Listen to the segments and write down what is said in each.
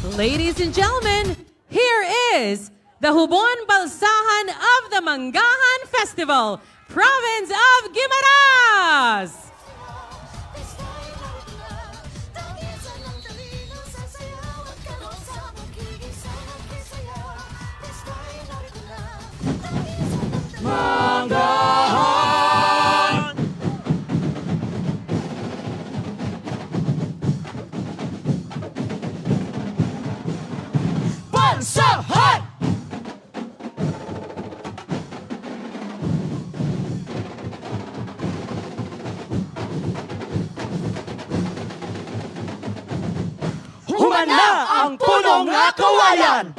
Ladies and gentlemen, here is the Hubon Balsahan of the Manggahan Festival, Province of Guimaras! Manggahan! Balsahan! Humana ang punong nga kawayan!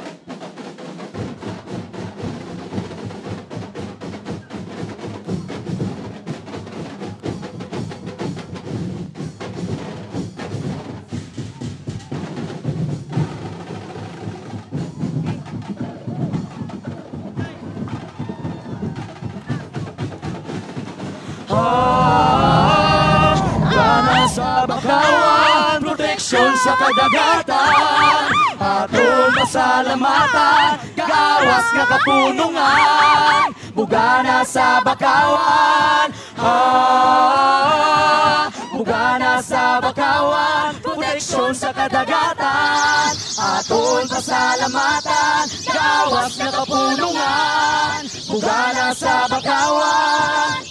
Gana sa bakawan, proteksyon sa kadagatan, aton masalamatan, gawas nga kapunungan, bugana sa bakawan, bugana sa bakawan, proteksyon sa kadagatan, aton masalamatan, gawas nga kapunungan, bugana sa bakawan.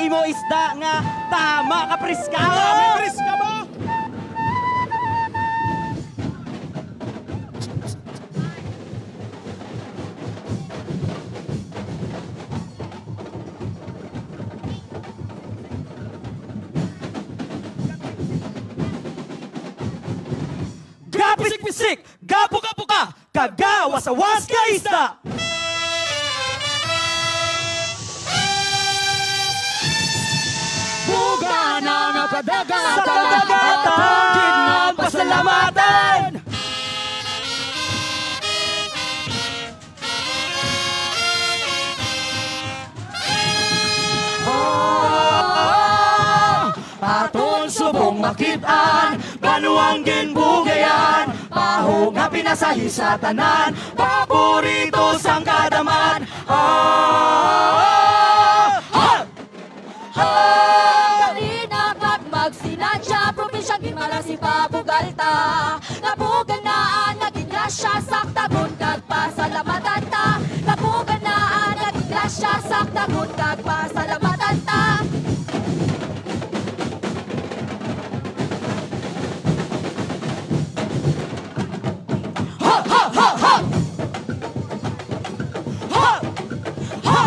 Imo isda nga tama ka priska mo! May priska mo! Gapisik-pisik, gapuka-puka, kagawas-awas ka isda! Bugana nga kadagatan, atong pasalamatan. Aton subong makitaan, banuang ginbugayan, paho nga pinasahi sa tanan, paborito sang kadaman. Magsinadya, probinsya Guimaras ipabugalta, nabuganaan naging grasya, saktagon kag pasalamatan ta, nabuganaan naging grasya, saktagon kag pasalamatan ta. Ha ha ha ha! Ha! Ha!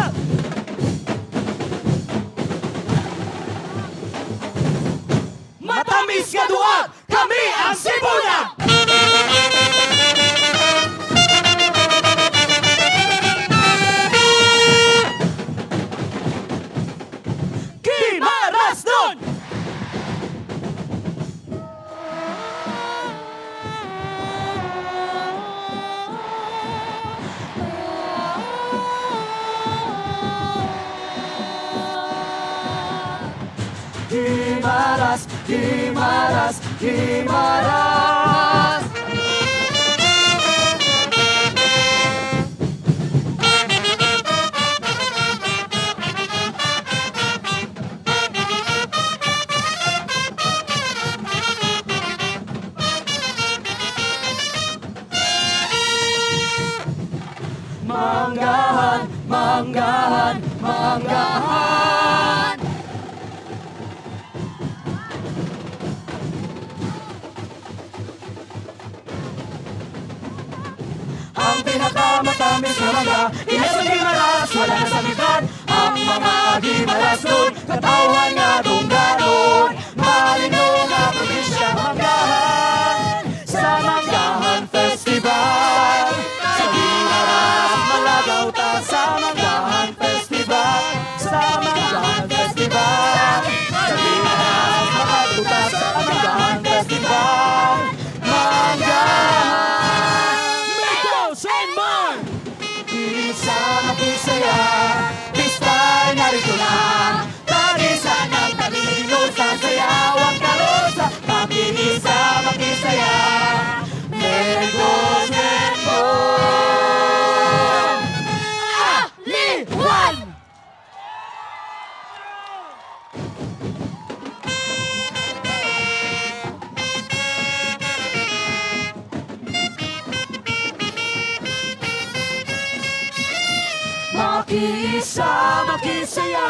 Matamis nga duwag, kami ang Sibuna! Guimaras nun! Guimaras, Guimaras, Guimaras. Manggahan, manggahan, manggahan. Ang pinakamatamis na mangga, ilas ang Guimaras, wala na sa mitad. Ang mga Guimaras nun, katawan nga dungganon, malino nga probinsya Manggahan. Sa Manggahan Isa makisaya